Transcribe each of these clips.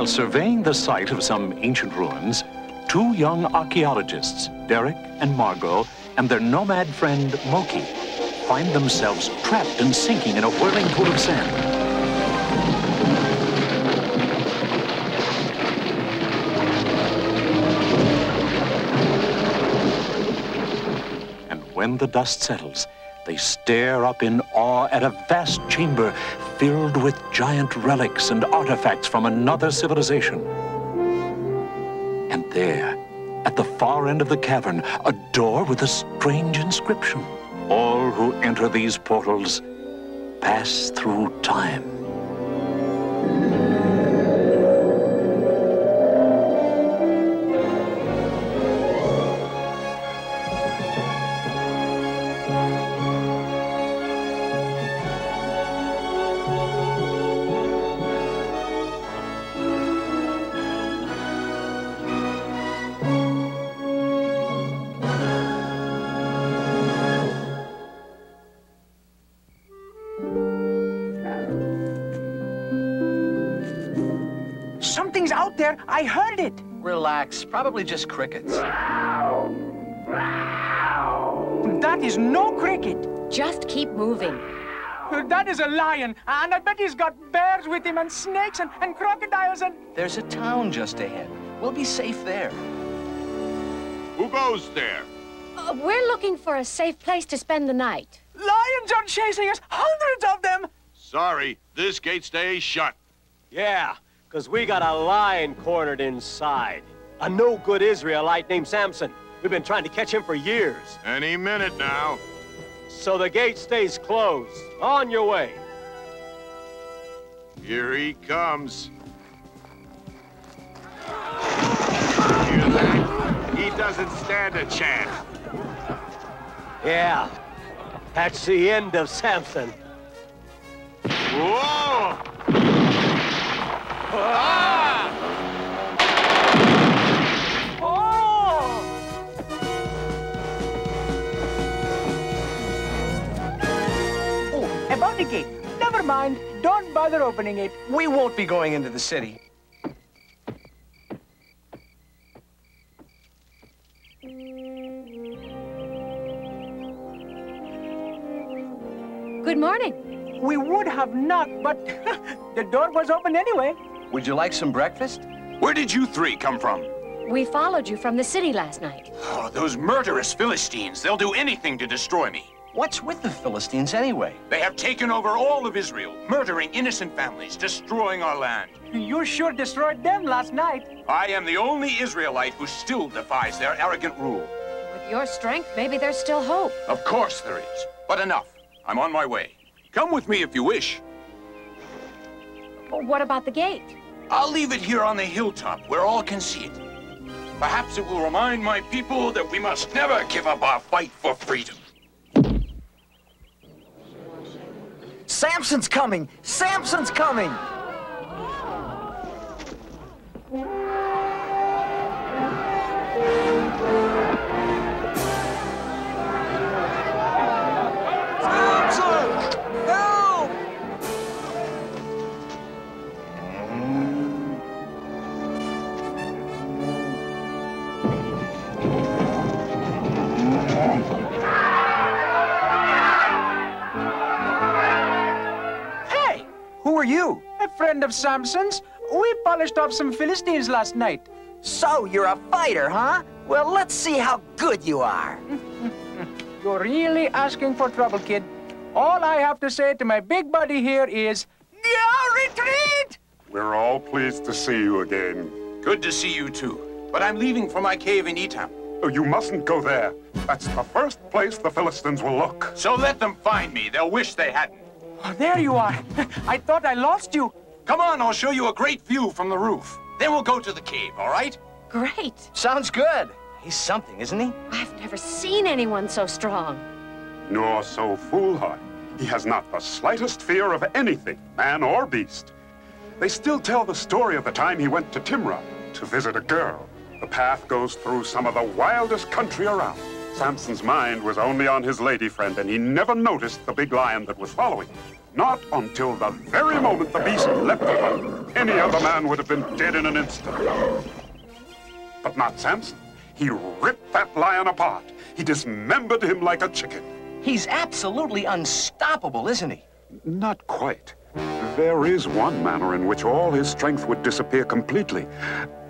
While surveying the site of some ancient ruins, two young archaeologists, Derek and Margot, and their nomad friend, Moki, find themselves trapped and sinking in a whirling pool of sand. And when the dust settles, they stare up in awe at a vast chamber filled with giant relics and artifacts from another civilization. And there, at the far end of the cavern, a door with a strange inscription. All who enter these portals pass through time. Something's out there. I heard it. Relax. Probably just crickets. That is no cricket. Just keep moving. That is a lion, and I bet he's got bears with him, and snakes, and crocodiles, and... There's a town just ahead. We'll be safe there. Who goes there? We're looking for a safe place to spend the night. Lions are chasing us, hundreds of them. Sorry, this gate stays shut. Yeah, because we got a lion cornered inside. A no-good Israelite named Samson. We've been trying to catch him for years. Any minute now. So the gate stays closed. On your way. Here he comes. Hear that? He doesn't stand a chance. Yeah, that's the end of Samson. Whoa! Ah! Oh! Oh, about the gate. Never mind. Don't bother opening it. We won't be going into the city. Good morning. We would have knocked, but the door was open anyway. Would you like some breakfast? Where did you three come from? We followed you from the city last night. Oh, those murderous Philistines. They'll do anything to destroy me. What's with the Philistines anyway? They have taken over all of Israel, murdering innocent families, destroying our land. You sure destroyed them last night. I am the only Israelite who still defies their arrogant rule. With your strength, maybe there's still hope. Of course there is, but enough. I'm on my way. Come with me if you wish. What about the gate? I'll leave it here on the hilltop where all can see it. Perhaps it will remind my people that we must never give up our fight for freedom. Samson's coming! Samson's coming! Who are you? A friend of Samson's. We polished off some Philistines last night. So, you're a fighter, huh? Well, let's see how good you are. You're really asking for trouble, kid. All I have to say to my big buddy here is, retreat! We're all pleased to see you again. Good to see you too. But I'm leaving for my cave in Etam. Oh, you mustn't go there. That's the first place the Philistines will look. So let them find me. They'll wish they hadn't. Oh, there you are. I thought I lost you. Come on, I'll show you a great view from the roof. Then we'll go to the cave, all right? Great. Sounds good. He's something, isn't he? I've never seen anyone so strong. Nor so foolhardy. He has not the slightest fear of anything, man or beast. They still tell the story of the time he went to Timrah to visit a girl. The path goes through some of the wildest country around. Samson's mind was only on his lady friend, and he never noticed the big lion that was following him. Not until the very moment the beast leapt upon him. Any other man would have been dead in an instant. But not Samson. He ripped that lion apart. He dismembered him like a chicken. He's absolutely unstoppable, isn't he? Not quite. There is one manner in which all his strength would disappear completely.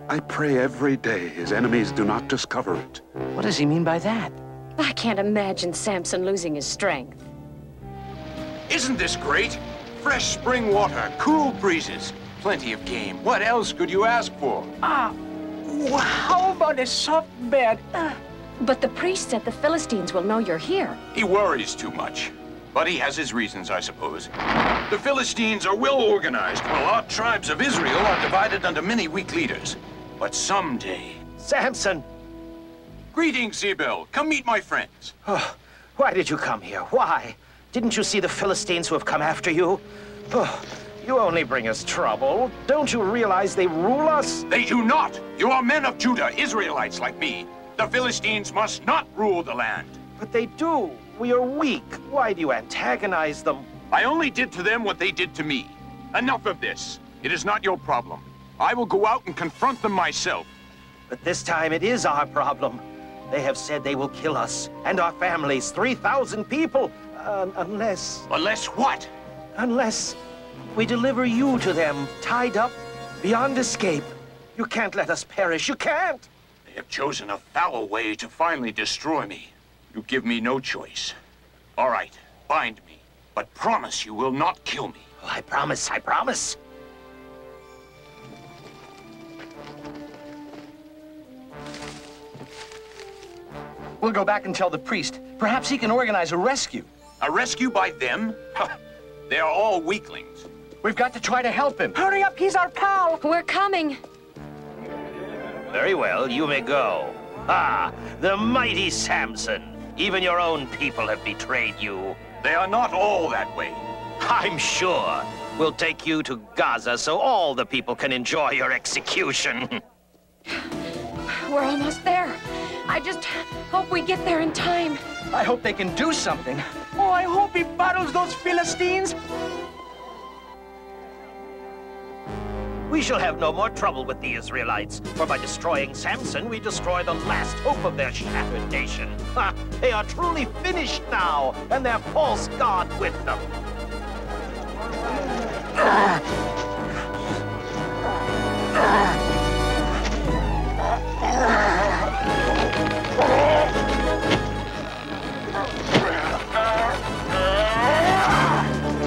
I pray every day his enemies do not discover it. What does he mean by that? I can't imagine Samson losing his strength. Isn't this great? Fresh spring water, cool breezes, plenty of game. What else could you ask for? How about a soft bed? But the priest said the Philistines will know you're here. He worries too much. But he has his reasons, I suppose. The Philistines are well organized, while our tribes of Israel are divided under many weak leaders. But someday... Samson! Greetings, Zebel. Come meet my friends. Oh, why did you come here? Why? Didn't you see the Philistines who have come after you? Oh, you only bring us trouble. Don't you realize they rule us? They do not. You are men of Judah, Israelites like me. The Philistines must not rule the land. But they do. We are weak. Why do you antagonize them? I only did to them what they did to me. Enough of this. It is not your problem. I will go out and confront them myself. But this time it is our problem. They have said they will kill us and our families, 3,000 people, unless... Unless what? Unless we deliver you to them, tied up, beyond escape. You can't let us perish. You can't. They have chosen a foul way to finally destroy me. You give me no choice. All right, bind me, but promise you will not kill me. Oh, I promise, I promise. We'll go back and tell the priest. Perhaps he can organize a rescue. A rescue by them? They are all weaklings. We've got to try to help him. Hurry up, he's our pal. We're coming. Very well, you may go. Ah, the mighty Samson. Even your own people have betrayed you. They are not all that way. I'm sure. We'll take you to Gaza so all the people can enjoy your execution. We're almost there. I just hope we get there in time. I hope they can do something. Oh, I hope he battles those Philistines. We shall have no more trouble with the Israelites, for by destroying Samson, we destroy the last hope of their shattered nation. Ha! They are truly finished now, and their false god with them.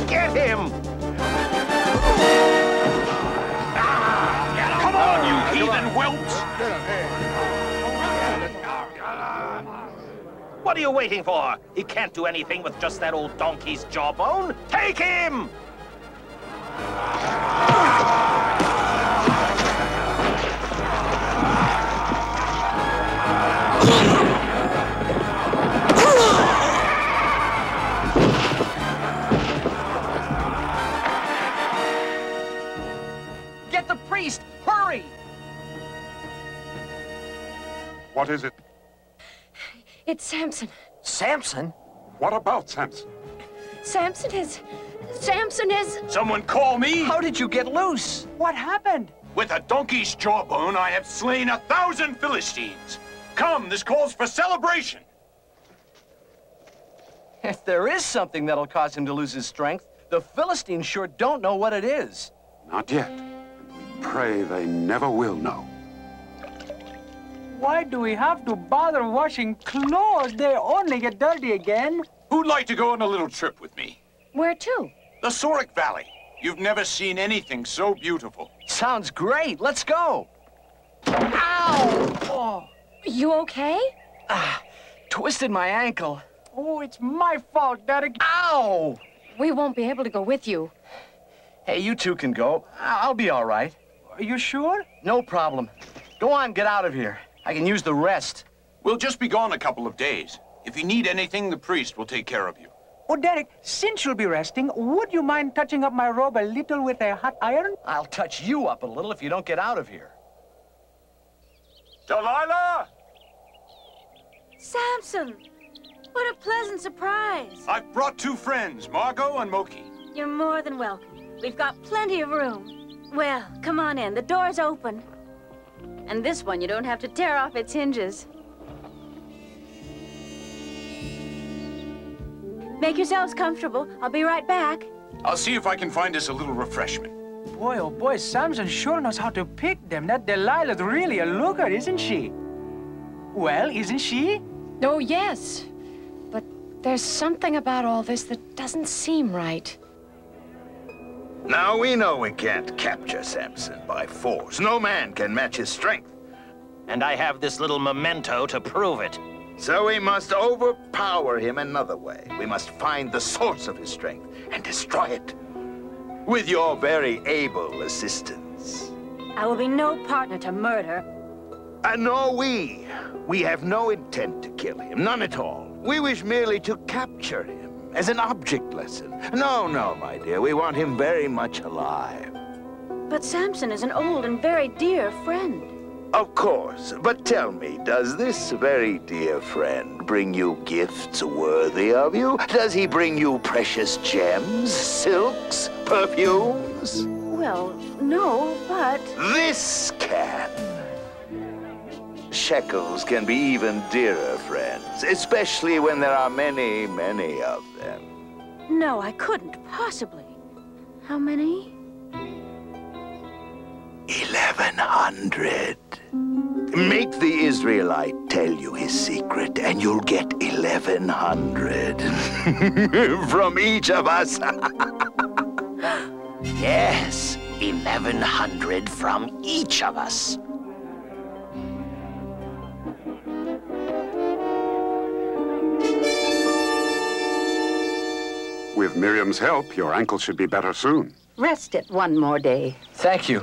Get him! Come on, you heathen whelps! What are you waiting for? He can't do anything with just that old donkey's jawbone. Take him! Get the priest! Hurry! What is it? It's Samson. Samson? What about Samson? Samson is... Someone call me! How did you get loose? What happened? With a donkey's jawbone, I have slain 1,000 Philistines. Come, this calls for celebration. If there is something that'll cause him to lose his strength, the Philistines sure don't know what it is. Not yet. And we pray they never will know. Why do we have to bother washing clothes? They only get dirty again. Who'd like to go on a little trip with me? Where to? The Sorek Valley. You've never seen anything so beautiful. Sounds great. Let's go. Ow! Oh, You okay? twisted my ankle. Oh, it's my fault, Derek. Ow! We won't be able to go with you. Hey, you two can go. I'll be all right. Are you sure? No problem. Go on, get out of here. I can use the rest. We'll just be gone a couple of days. If you need anything, the priest will take care of you. Oh, Derek, since you'll be resting, would you mind touching up my robe a little with a hot iron? I'll touch you up a little if you don't get out of here. Delilah! Samson! What a pleasant surprise. I've brought 2 friends, Margot and Moki. You're more than welcome. We've got plenty of room. Well, come on in. The door's open. And this one, you don't have to tear off its hinges. Make yourselves comfortable. I'll be right back. I'll see if I can find us a little refreshment. Boy, oh boy, Samson sure knows how to pick them. That Delilah's really a looker, isn't she? Well, isn't she? Oh, yes. But there's something about all this that doesn't seem right. Now we know we can't capture Samson by force. No man can match his strength. And I have this little memento to prove it. So we must overpower him another way. We must find the source of his strength and destroy it. With your very able assistance. I will be no partner to murder. Nor we. We have no intent to kill him, none at all. We wish merely to capture him as an object lesson. No, my dear, we want him very much alive. But Samson is an old and very dear friend. Of course, but tell me, does this very dear friend bring you gifts worthy of you? Does he bring you precious gems, silks, perfumes? Well, no, but... This can. Shekels can be even dearer friends, especially when there are many, many of them. No, I couldn't possibly. How many? 1,100. Make the Israelite tell you his secret, and you'll get 1,100 from each of us. Yes, 1,100 from each of us. With Miriam's help, your ankle should be better soon. Rest it one more day. Thank you.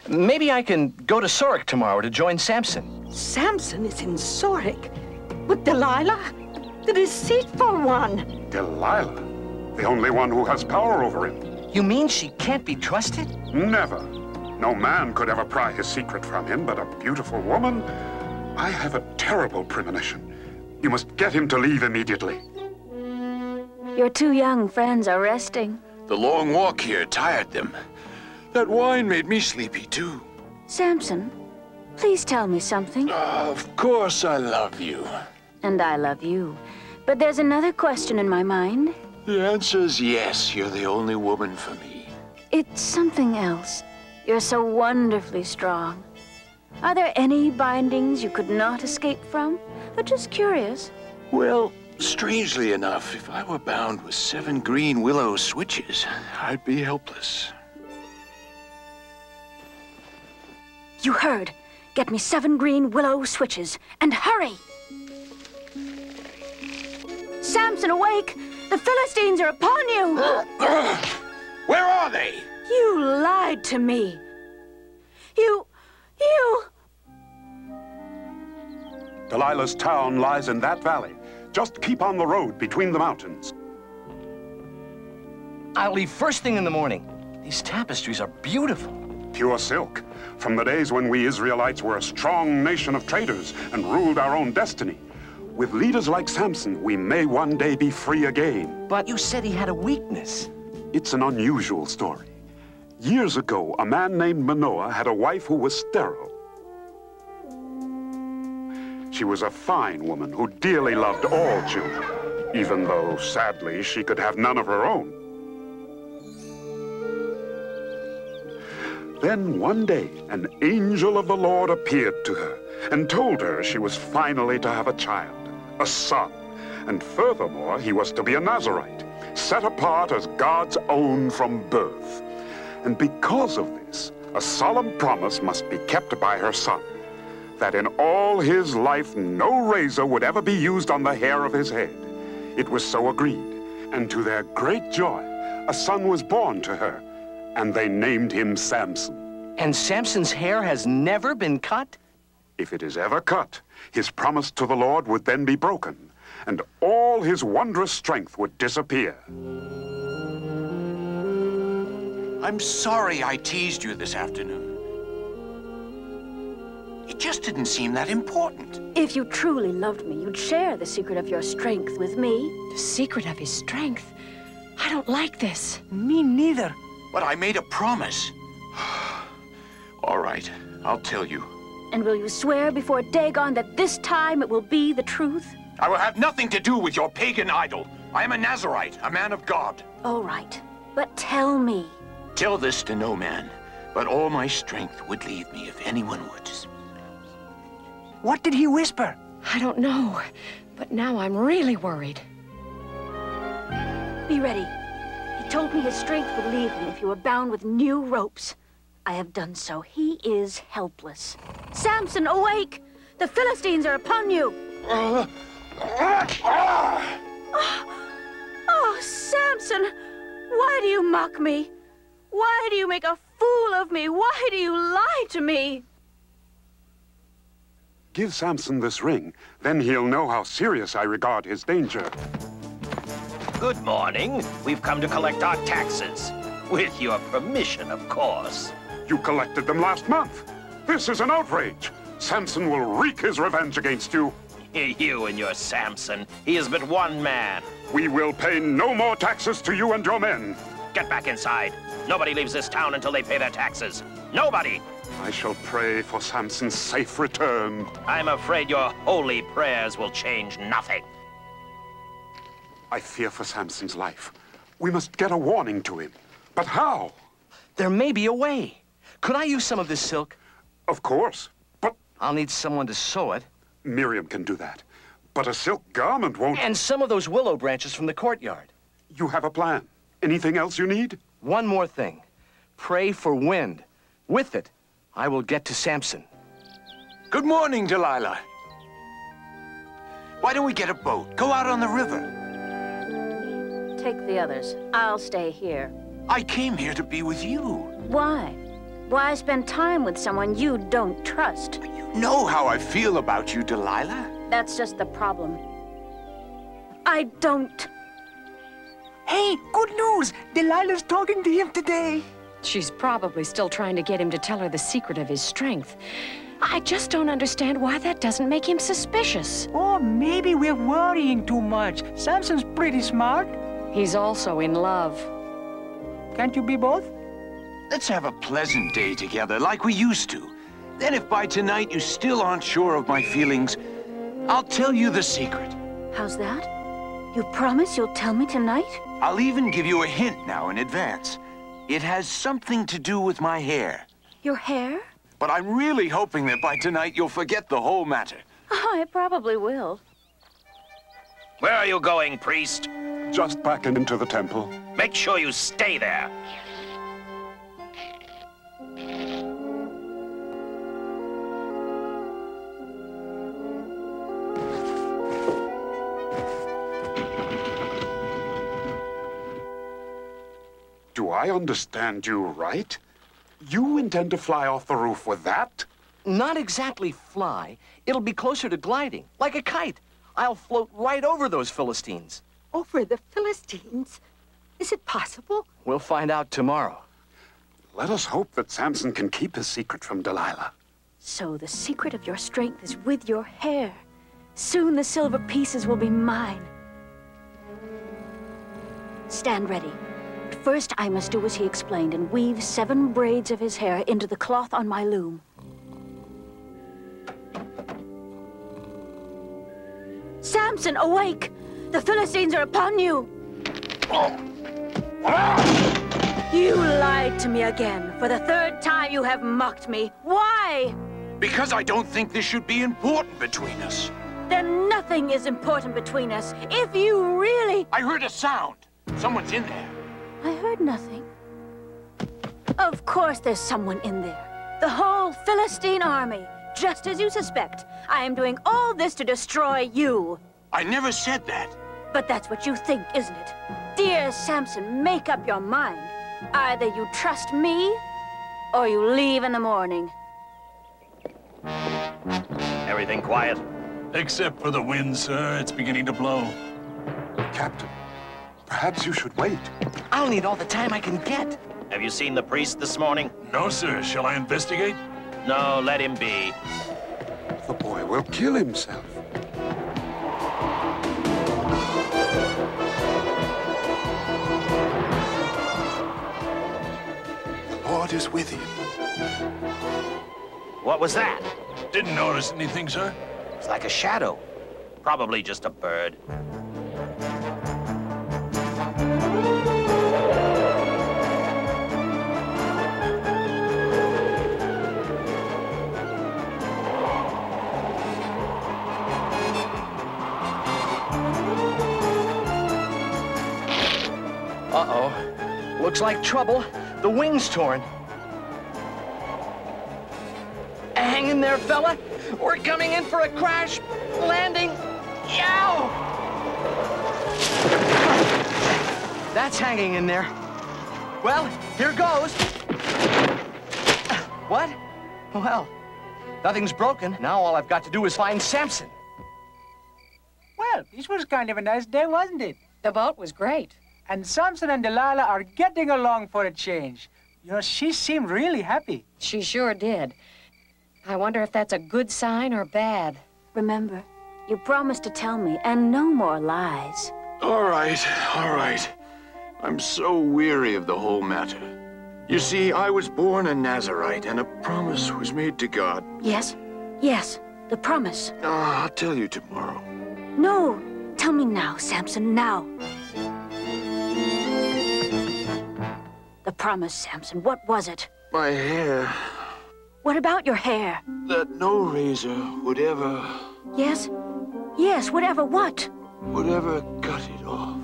Maybe I can go to Sorek tomorrow to join Samson. Samson is in Sorek with Delilah, the deceitful one. Delilah? The only one who has power over him. You mean she can't be trusted? Never. No man could ever pry his secret from him, but a beautiful woman? I have a terrible premonition. You must get him to leave immediately. Your two young friends are resting. The long walk here tired them. That wine made me sleepy, too. Samson, please tell me something. Of course I love you. And I love you. But there's another question in my mind. The answer is yes, you're the only woman for me. It's something else. You're so wonderfully strong. Are there any bindings you could not escape from? I'm just curious. Well, strangely enough, if I were bound with 7 green willow switches, I'd be helpless. You heard. Get me 7 green willow switches, and hurry! Samson, awake! The Philistines are upon you! Where are they? You lied to me. You... Delilah's town lies in that valley. Just keep on the road between the mountains. I'll leave first thing in the morning. These tapestries are beautiful. Pure silk. From the days when we Israelites were a strong nation of traders and ruled our own destiny. With leaders like Samson, we may one day be free again. But you said he had a weakness. It's an unusual story. Years ago, a man named Manoah had a wife who was sterile. She was a fine woman who dearly loved all children, even though, sadly, she could have none of her own. Then one day, an angel of the Lord appeared to her and told her she was finally to have a child, a son. And furthermore, he was to be a Nazirite, set apart as God's own from birth. And because of this, a solemn promise must be kept by her son, that in all his life no razor would ever be used on the hair of his head. It was so agreed, and to their great joy, a son was born to her, and they named him Samson. And Samson's hair has never been cut? If it is ever cut, his promise to the Lord would then be broken, and all his wondrous strength would disappear. I'm sorry I teased you this afternoon. It just didn't seem that important. If you truly loved me, you'd share the secret of your strength with me. The secret of his strength? I don't like this. Me neither. But I made a promise. All right, I'll tell you. And will you swear before Dagon that this time it will be the truth? I will have nothing to do with your pagan idol. I am a Nazarite, a man of God. All right, but tell me. Tell this to no man, but all my strength would leave me if anyone would. What did he whisper? I don't know, but now I'm really worried. Be ready. He told me his strength would leave him if you were bound with new ropes. I have done so. He is helpless. Samson, awake! The Philistines are upon you! Oh, Samson! Why do you mock me? Why do you make a fool of me? Why do you lie to me? Give Samson this ring, then he'll know how serious I regard his danger. Good morning. We've come to collect our taxes. With your permission, of course. You collected them last month. This is an outrage. Samson will wreak his revenge against you. You and your Samson. He is but one man. We will pay no more taxes to you and your men. Get back inside. Nobody leaves this town until they pay their taxes. Nobody! I shall pray for Samson's safe return. I'm afraid your holy prayers will change nothing. I fear for Samson's life. We must get a warning to him. But how? There may be a way. Could I use some of this silk? Of course, but... I'll need someone to sew it. Miriam can do that. But a silk garment won't... And some of those willow branches from the courtyard. You have a plan. Anything else you need? One more thing. Pray for wind. With it, I will get to Samson. Good morning, Delilah. Why don't we get a boat? Go out on the river. Take the others. I'll stay here. I came here to be with you. Why? Why spend time with someone you don't trust? You know how I feel about you, Delilah. That's just the problem. I don't. Hey, good news! Delilah's talking to him today. She's probably still trying to get him to tell her the secret of his strength. I just don't understand why that doesn't make him suspicious. Oh, maybe we're worrying too much. Samson's pretty smart. He's also in love. Can't you be both? Let's have a pleasant day together, like we used to. Then if by tonight you still aren't sure of my feelings, I'll tell you the secret. How's that? You promise you'll tell me tonight? I'll even give you a hint now in advance. It has something to do with my hair. Your hair? But I'm really hoping that by tonight you'll forget the whole matter. Oh, I probably will. Where are you going, priest? Just back into the temple. Make sure you stay there. Do I understand you right? You intend to fly off the roof with that? Not exactly fly. It'll be closer to gliding, like a kite. I'll float right over those Philistines. Over the Philistines? Is it possible? We'll find out tomorrow. Let us hope that Samson can keep his secret from Delilah. So the secret of your strength is with your hair. Soon the silver pieces will be mine. Stand ready. First, I must do as he explained and weave 7 braids of his hair into the cloth on my loom. Samson, awake! The Philistines are upon you! You lied to me again. For the 3rd time you have mocked me. Why? Because I don't think this should be important between us. Then nothing is important between us. If you really... I heard a sound. Someone's in there. I heard nothing. Of course there's someone in there. The whole Philistine army, just as you suspect. I am doing all this to destroy you. I never said that. But that's what you think, isn't it? Dear Samson, make up your mind. Either you trust me, or you leave in the morning. Everything quiet? Except for the wind, sir. It's beginning to blow. Captain, perhaps you should wait. I'll need all the time I can get. Have you seen the priest this morning? No, sir. Shall I investigate? No, let him be. The boy will kill himself. is with him. What was that? Didn't notice anything, sir. It's like a shadow. Probably just a bird. Uh-oh. Looks like trouble. The wing's torn. Hang in there, fella. We're coming in for a crash landing. Yow! That's hanging in there. Well, here goes. What? Well, nothing's broken. Now all I've got to do is find Samson. Well, this was kind of a nice day, wasn't it? The boat was great. And Samson and Delilah are getting along for a change. You know, she seemed really happy. She sure did. I wonder if that's a good sign or bad. Remember, you promised to tell me, and no more lies. All right, all right. I'm so weary of the whole matter. You see, I was born a Nazarite, and a promise was made to God. Yes, yes, the promise. I'll tell you tomorrow. No, tell me now, Samson, now. The promise, Samson, what was it? My hair. What about your hair? That no razor would ever... Yes, yes, whatever what? would ever cut it off.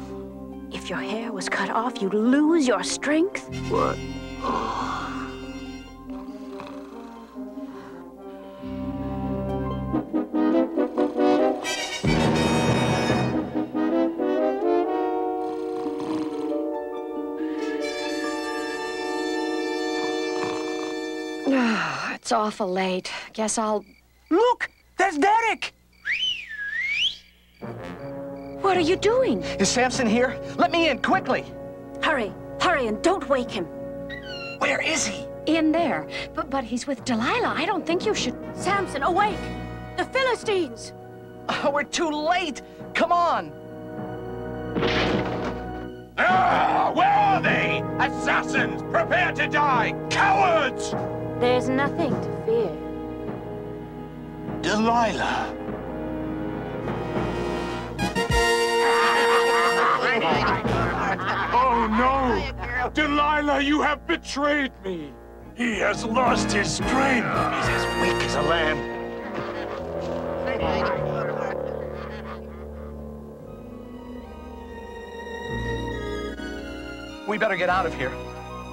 If your hair was cut off, you'd lose your strength? What? Oh. It's awful late. Guess I'll... Look! There's Derek! What are you doing? Is Samson here? Let me in, quickly! Hurry, hurry, and don't wake him. Where is he? In there. But he's with Delilah. I don't think you should... Samson, awake! The Philistines! Oh, we're too late! Come on! Ah, where are they? Assassins! Prepare to die! Cowards! There's nothing to fear. Delilah. Oh, no! Delilah, you have betrayed me! He has lost his strength! He's as weak as a lamb. We better get out of here.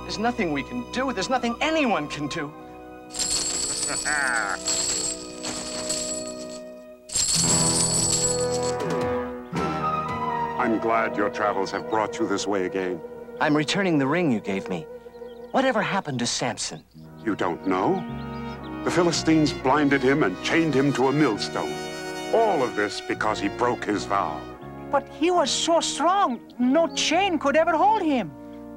There's nothing we can do. There's nothing anyone can do. I'm glad your travels have brought you this way again. I'm returning the ring you gave me. Whatever happened to Samson? You don't know? The Philistines blinded him and chained him to a millstone. All of this because he broke his vow. But he was so strong, no chain could ever hold him.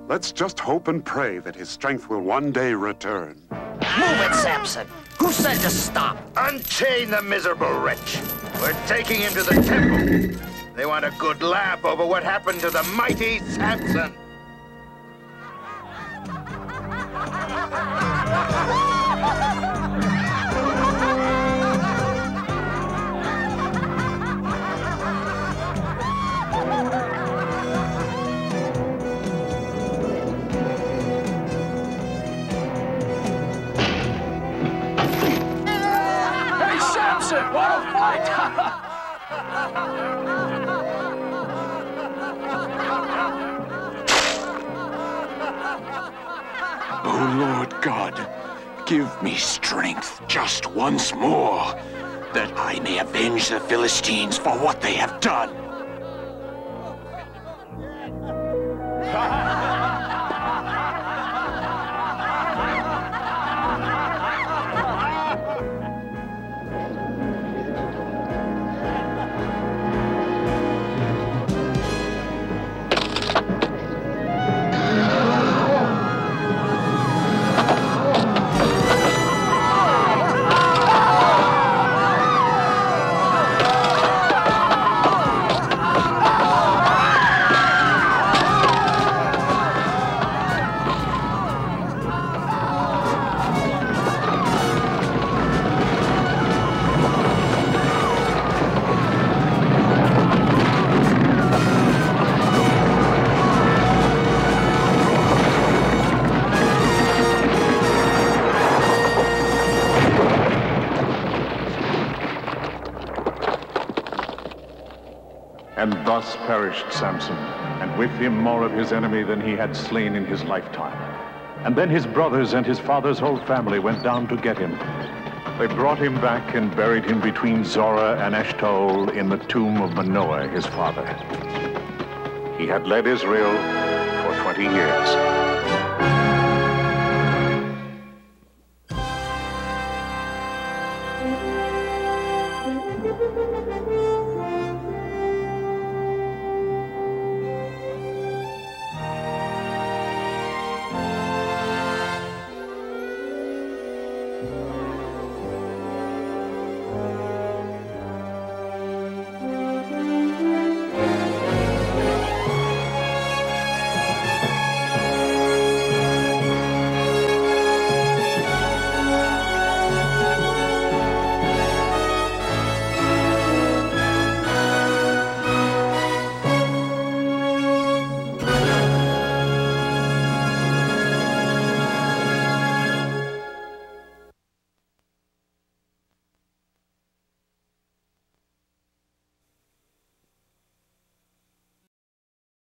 Let's just hope and pray that his strength will one day return. Move it, Samson! Who said to stop? Unchain the miserable wretch. We're taking him to the temple. They want a good laugh over what happened to the mighty Samson. Hey, Samson, what a fight! Oh, Lord God, give me strength just once more, that I may avenge the Philistines for what they have done. And thus perished Samson, and with him more of his enemy than he had slain in his lifetime. And then his brothers and his father's whole family went down to get him. They brought him back and buried him between Zorah and Eshtaol in the tomb of Manoah, his father. He had led Israel for 20 years.